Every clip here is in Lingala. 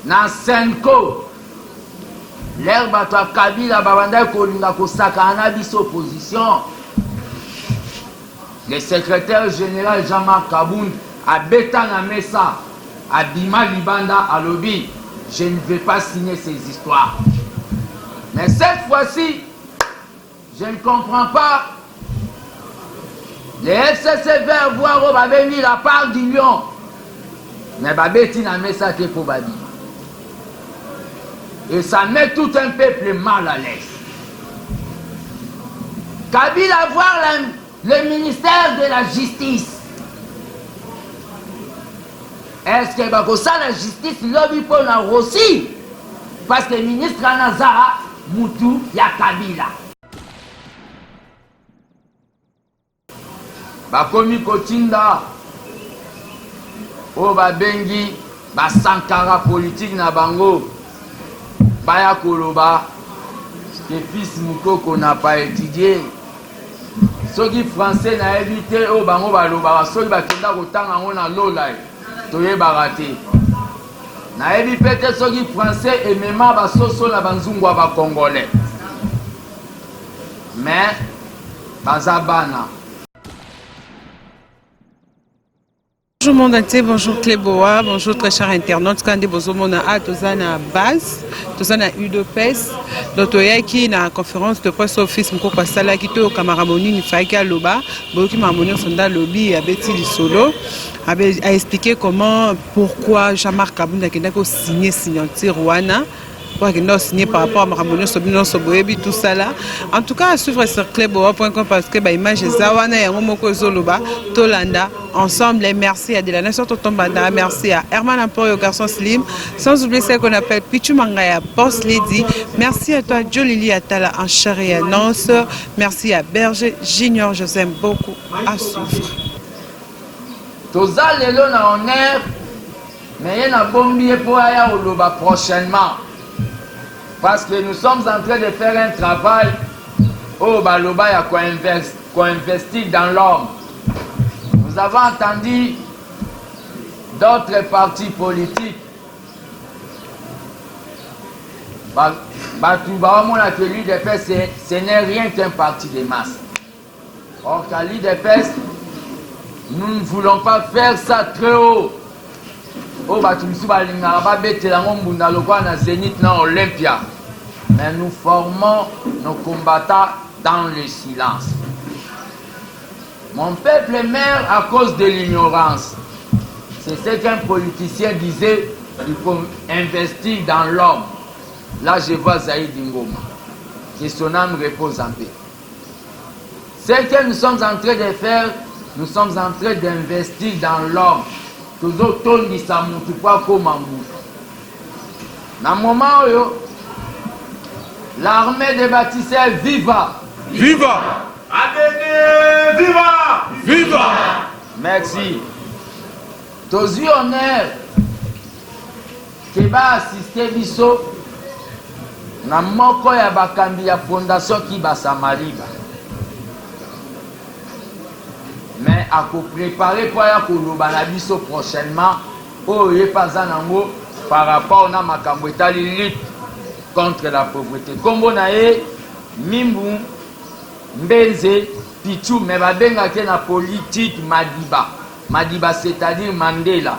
na Senko l'herbe à Kabila babanda kolinga kosaka na biso opposition. Le secrétaire général Jean-Marc Kabound a bêta na mesa à Bima Libanda à lobby. Je ne vais pas signer ces histoires. Mais cette fois-ci, je ne comprends pas. Les FCC veulent voir au babeni la part du lion. Mais babeti na mesa te pour babi. Et ça met tout un peuple mal à l'aise. Kabila voir le ministère de la justice. Est-ce que la justice lobby pour la Russie? Parce que le ministre Anazara Moutou ya Kabila. Bakomi Kotinda o babengi basankara politique na bango baya koloba que fils Moukoko n'a pas étudié. Soki français na évité o bango baloba soki bakenda kotanga ngo na lola toye barate na ebi pete soki français et même basoso na banzungwa ba congolais mais bazabana. Bonjour monde entier, bonjour Cléboa, bonjour très chers internautes. Quand on a Tozana base, Tozana UDPS, qui na conférence de presse office Mkoko Sala qui te au Camaramoni ni Faika Loba, Boki Mamoni Sonda Lobby a Betty Solo a expliqué comment, pourquoi Jean-Marc Kabound a signé signature Rwanda. Signé par rapport à Maramonio Sobino Soboebi, tout ça là. En tout cas, à suivre sur cleboa.com parce que l'image est Zawana et Momoko Zoloba, Tolanda, ensemble. Et merci à Delana Sototombanda, merci à Herman Amporio, garçon Slim, sans oublier celle qu'on appelle Pichu Mangaya, Boss Lady. Merci à toi, Jolili Atala, en chair et annonce. Merci à Berger Junior, je vous aime beaucoup. À suivre. Toza Lelo na honneur, mais il y a un bon billet pour aller au Loba prochainement. Parce que nous sommes en train de faire un travail au Baloba ya qu'on investit dans l'homme. Nous avons entendu d'autres partis politiques. Que l'UDPS, ce n'est rien qu'un parti de masse. Or, qu'à l'UDPS, nous ne voulons pas faire ça très haut. Oh, Olympia. Mais nous formons nos combattants dans le silence. Mon peuple meurt à cause de l'ignorance. C'est ce qu'un politicien disait, il faut investir dans l'homme. Là, je vois Zaïd Ngoma. Que son âme repose en paix. Ce que nous sommes en train de faire, nous sommes en train d'investir dans l'homme. Toujours tondi sa mutu kwa koma mutu. Na moment où l'armée des bâtisseurs viva. Viva. Adene viva. Viva. Merci. Tozi honneur qui va assister biso na moko ya bakambi ya fondation qui va Samariba. Mais à préparer pour la biso prochainement, pour y passer par rapport à ma lutte contre la pauvreté. Comme on a eu Mimbu, Mbenze, Pichou, mais va bien que la politique Madiba. Madiba, c'est-à-dire Mandela.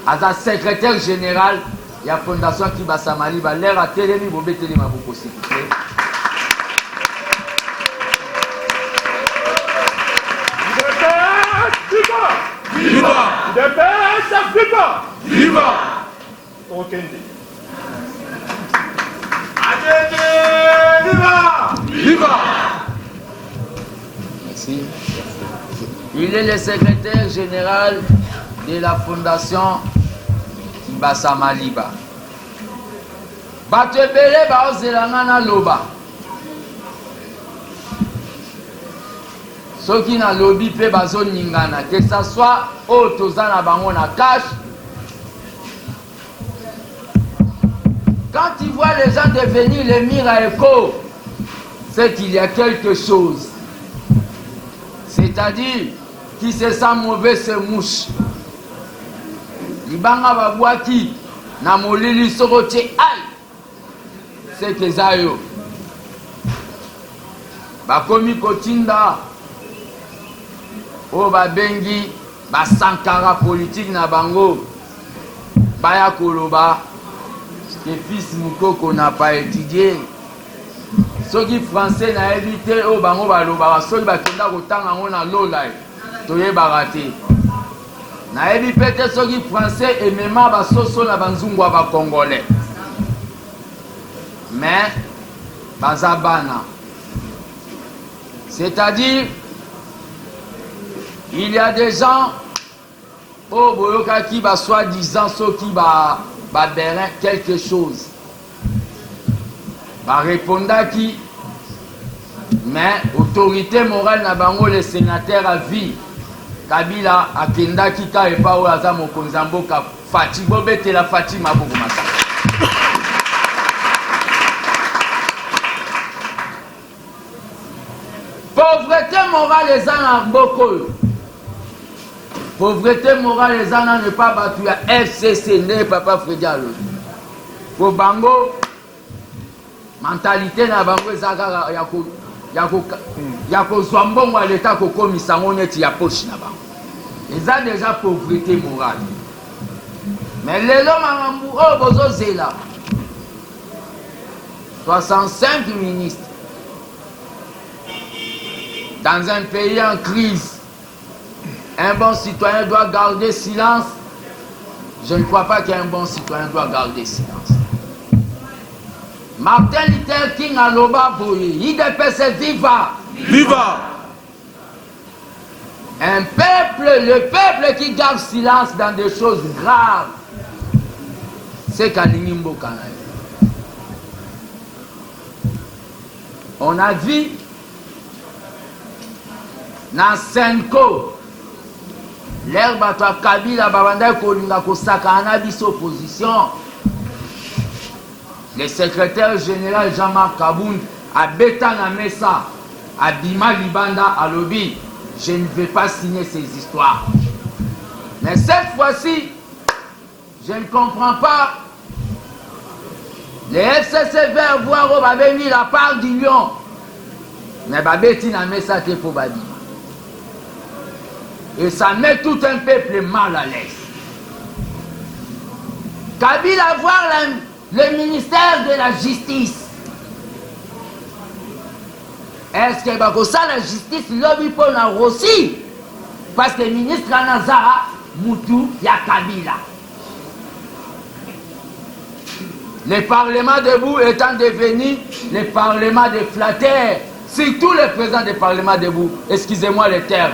À la secrétaire générale, il y a la fondation qui va Samariba. L'air à Télémi, vous mettez les mabouko, s'il vous plaît. Viva! UDPS, viva! Viva! Viva! Viva! Merci. Il est le secrétaire général de la fondation Kibasa Maliba. Batebele Baozelangana Loba. Ceux qui n'ont lobby pe bazo ningana, que ce soit au Tozana Bango na cash. Quand ils voient les gens devenir les miracles, c'est qu'il y a quelque chose. C'est-à-dire qui se sent mauvais se mouche. Libanga babwaki na molili soko tie aïe c'est que ça yo bakomi kotinda o babengi basankara politique na bango baya koloba que fils Moukoko n'a pas étudié soki français na évité o bango baloba soki bakenda kotanga ngo na lola toyebaka te na yebi pete soki français emema basoso na banzungu ba congolais mais baza bana. C'est-à-dire, il y a des gens au Boyoka qui va soi-disant ceux qui va bérin quelque chose. Va répondre qui, mais autorité morale na bango le sénateur à vie. Kabila akenda ki ka epa o aza mokonzi mboka Fati bobete la Fati maboko masa. Pauvreté morale les en beaucoup. Pauvreté morale les en ne pas battu à FCC ne papa Freddy Alo. Pour bango mentalité na bango ezaka yako zwambongo à l'état ko komisa ngonyeti ya poche na bango. Ils ont déjà pauvreté morale. Mais les hommes oh bozo zela 65 ministres dans un pays en crise. Un bon citoyen doit garder silence. Je ne crois pas qu'un bon citoyen doit garder silence. Martin Luther King a loba boye, IDPS viva. Viva. Un peuple, le peuple qui garde silence dans des choses graves, c'est Kalinimbo Kanaï. On a vu dans Senko, l'herbe à toi Kabila Babanda Kolinga Kosaka Anabis opposition. Le secrétaire général Jean-Marc Kaboun a Betana Messa, à Bima Libanda à Lobby. Je ne vais pas signer ces histoires. Mais cette fois-ci, je ne comprends pas. Les FCC vers voir où avait mis la part du lion. Mais Babeti n'a mis ça pour Babi. Et ça met tout un peuple mal à l'aise. Kabila voir le ministère de la justice. Est-ce que la justice lobby pour la Russie? Parce que le ministre Nazara Moutou ya Kabila. Le Parlement debout étant devenu le Parlement des flatteurs, surtout le président du Parlement debout, excusez-moi le terme.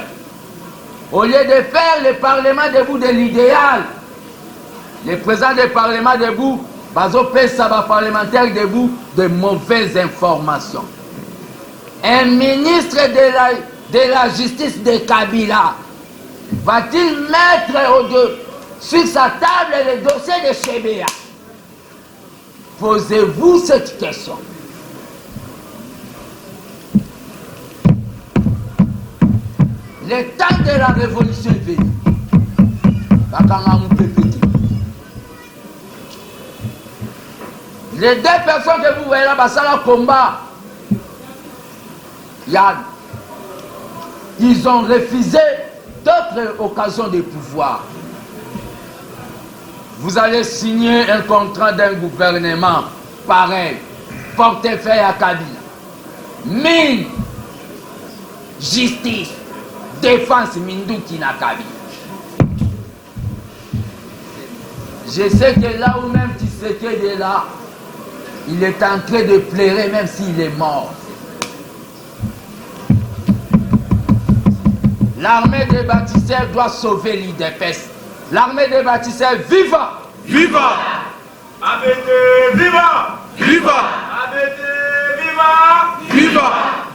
Au lieu de faire le Parlement debout de l'idéal, le président du Parlement debout, Bazo Pessaba parlementaire debout de mauvaises informations. Un ministre de la justice de Kabila va-t-il mettre sur sa table le dossier de Chebea? Posez-vous cette question. Le temps de la révolution est venu. Les deux personnes que vous voyez là, ça le combat. Ils ont refusé d'autres occasions de pouvoir. Vous allez signer un contrat d'un gouvernement pareil, portefeuille à Kabila, mine, justice, défense, Mindouki na Kabila. Je sais que là où même Tshisekedi est là, il est en train de pleurer même s'il est mort. L'armée des bâtisseurs doit sauver l'IDPS. L'armée des bâtisseurs, viva! Viva! ABT, viva! Viva! ABT, viva! Viva!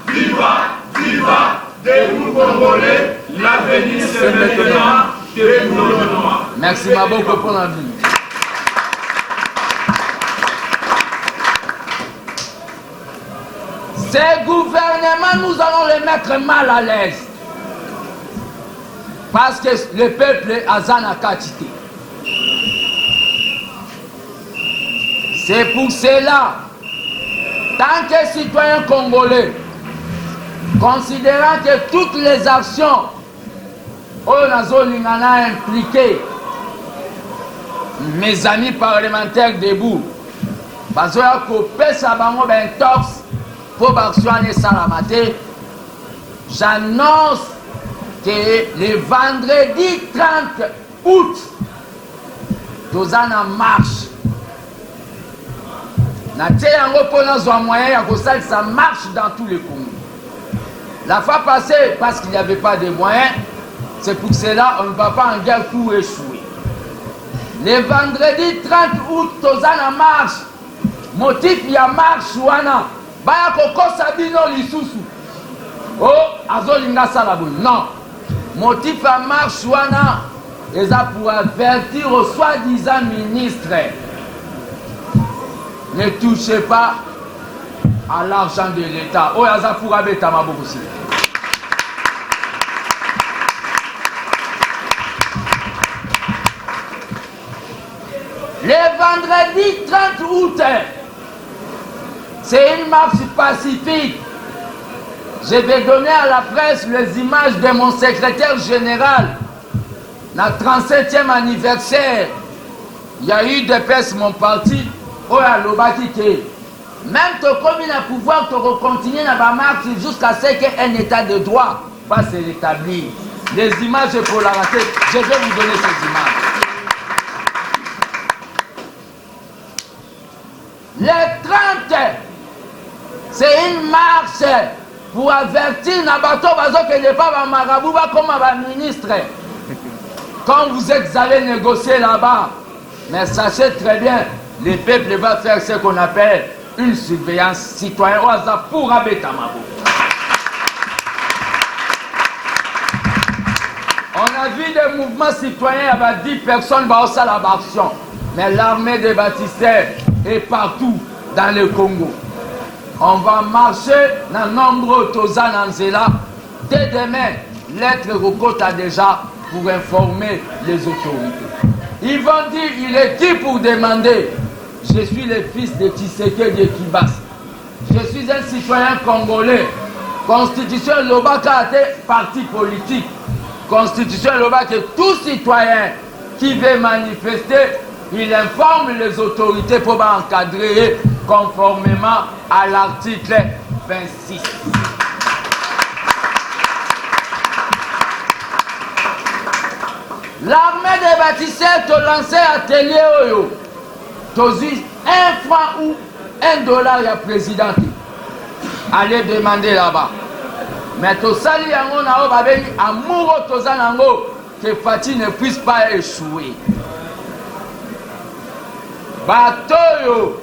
Viva! Viva! Debout Congolais, l'avenir c'est maintenant. Debout le noir. Merci Maboko pour la vie. Ces gouvernements, nous allons les mettre mal à l'aise. Parce que le peuple a Zana Katité. C'est pour cela, tant que citoyen congolais, considérant que toutes les actions où nazolingana impliquées, mes amis parlementaires debout, bazoya kopesa bango bentox pour baction esalamate, j'annonce que le vendredi 30 août, nous allons en marche. Ça marche dans tous les communes. La fois passée, parce qu'il n'y avait pas de moyens, c'est pour cela qu'on ne va pas en guerre pour échouer. Le vendredi 30 août, nous allons en marche. Motif, il y a marche. Baya koko sabino lisusu. Oh, azolinga salabo. Non. Motif à marche wana, et ça pour avertir aux soi-disant ministres. Ne touchez pas à l'argent de l'État. Oh, ça pour abeta maboko aussi. Le vendredi 30 août, c'est une marche pacifique. Je vais donner à la presse les images de mon secrétaire général. Notre 37e anniversaire, il y a eu des presses, mon parti, où il y a l'obaki que même comme il a pouvoir de continuer dans la marche jusqu'à ce qu'un état de droit va se rétablir. Les images pour la rater, je vais vous donner ces images. Le 30, c'est une marche pour avertir Nabato Bazo que n'est pas Marabouba comme un ministre. Quand vous êtes allé négocier là-bas, mais sachez très bien, le peuple va faire ce qu'on appelle une surveillance citoyenne au hasard pour Abetamabo. On a vu des mouvements citoyens avec 10 personnes au à l'action. Mais l'armée des bâtisseurs est partout dans le Congo. On va marcher dans nombreux Tozananzela. Dès demain, lettre Rokota déjà pour informer les autorités. Ils vont dire, il est qui pour demander? Je suis le fils de Tshisekedi Kibas. Je suis un citoyen congolais. Constitution Lobaka parti politique. Constitution Lobaka, tout citoyen qui veut manifester, il informe les autorités pour encadrer conformément à l'article 26. L'armée des bâtisseurs te lançait atelier Oyo. Tu 1 franc ou $1 à président. Allez demander là-bas. Mais tu sali yango na obabeli amouro tozanango que Fati ne puisse pas échouer. Batoyo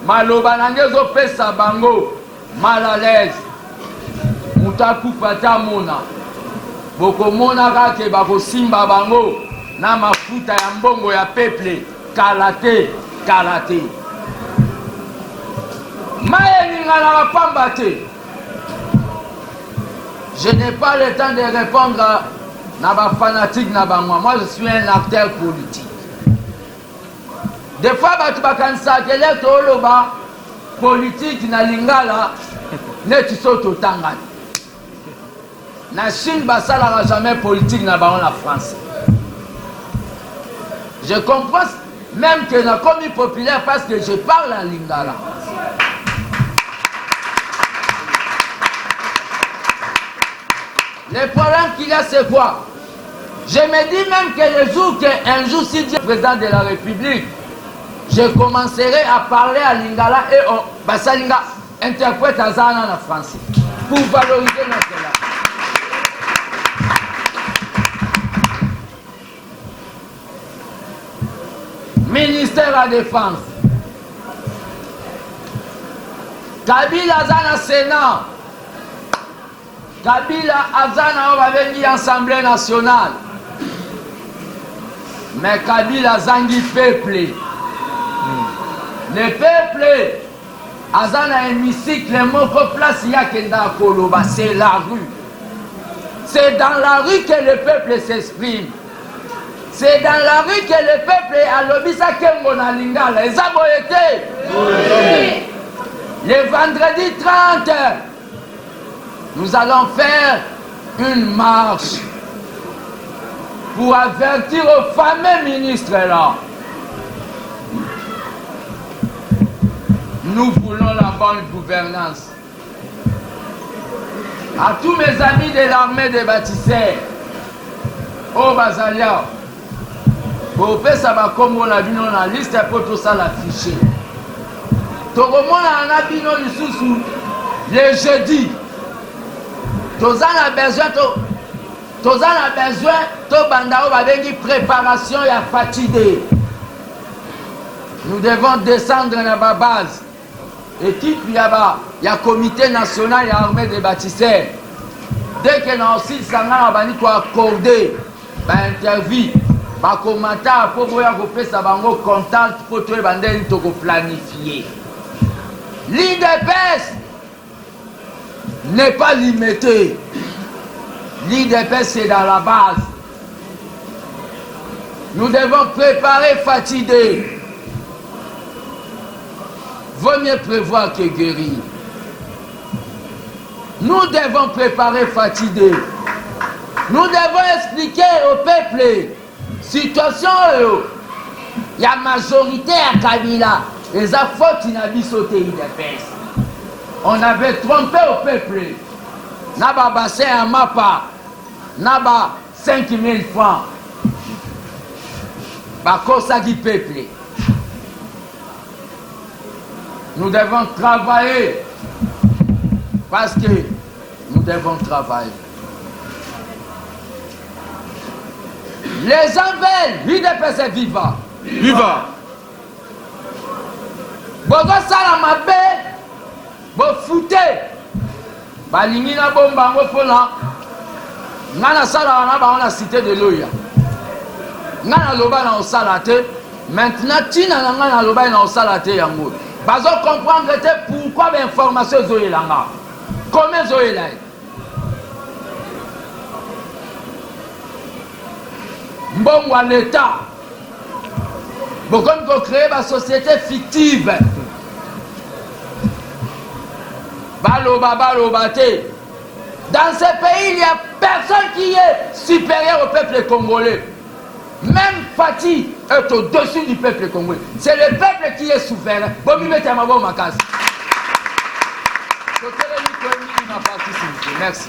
maloba nangezo pesa bango mal à l'aise. Mutaku fata mona. Boko mona kake bako simba bango na mafuta ya mbongo ya peuple kalate kalate. Maye ningana wapamba te. Je n'ai pas le temps de répondre à ma fanatique na bangwa. Moi je suis un acteur politique. Des fois batu bakanisa kele toloba politique na lingala neti soto tangani. Na Chine basala jamais politique na bango la France. Je comprends même que na commis populaire parce que je parle en lingala. Le problème qu'il y a, c'est quoi? Je me dis même que le jour qu'un jour, si Dieu est président de la République, je commencerai à parler à lingala et Basalinga interprète à Zana en français pour valoriser notre langue. Ministère de la Défense. Kabila Zana Sénat. Kabila Azana va venir à l'Assemblée nationale. Mais Kabila Zangi peuple. Le peuple Azana hémicycle, le mot place Yakenda Koloba, c'est la rue. C'est dans la rue que le peuple s'exprime. C'est dans la rue que le peuple a l'obisa Kengo na lingala. Et ça été Oui. Le vendredi 30, nous allons faire une marche pour avertir aux fameux ministres là. Nous voulons la bonne gouvernance. À tous mes amis de l'armée des bâtisseurs, au Bazalia, pour faire ça, comme on a vu dans la liste, pour tout ça l'afficher. Tout le monde a vu le jeudi. Tous a besoin, de préparation et à fatiguer. Nous devons descendre dans la base. Équipe, il y a comité national et armée des bâtisseurs. Dès que nous aussi, ça a accordé l'interview, le commentaire pour faire ça, contact pour planifier. L'IDPS n'est pas limité. L'IDPS c'est dans la base. Nous devons préparer fatiguer. Vaut mieux prévoir que guérir. Nous devons préparer fatiguer. Nous devons expliquer au peuple situation il y a majorité à Kabila. Les affaires qui n'ont sauté l'IDPS. On avait trompé au peuple. Naba bassin à Mapa. Naba 5 000 francs. Bakosa du peuple. Nous devons travailler. Parce que nous devons travailler. Les gens veulent. L'IDPS est vivant. Viva! Bogo Salamabe. Bo foute balingi na bomba ngo pona ngana sala na ba on a cité de loya ngana loba na osala te maintenant tina na ngana loba na osala te yango bazo comprendre te pourquoi ba information zoyelanga comment zoyela mbongo à l'état bokon ko créer ba société fictive. Baloba te. Dans ce pays, il n'y a personne qui est supérieur au peuple congolais. Même Fatih est au-dessus du peuple congolais. C'est le peuple qui est souverain. Merci.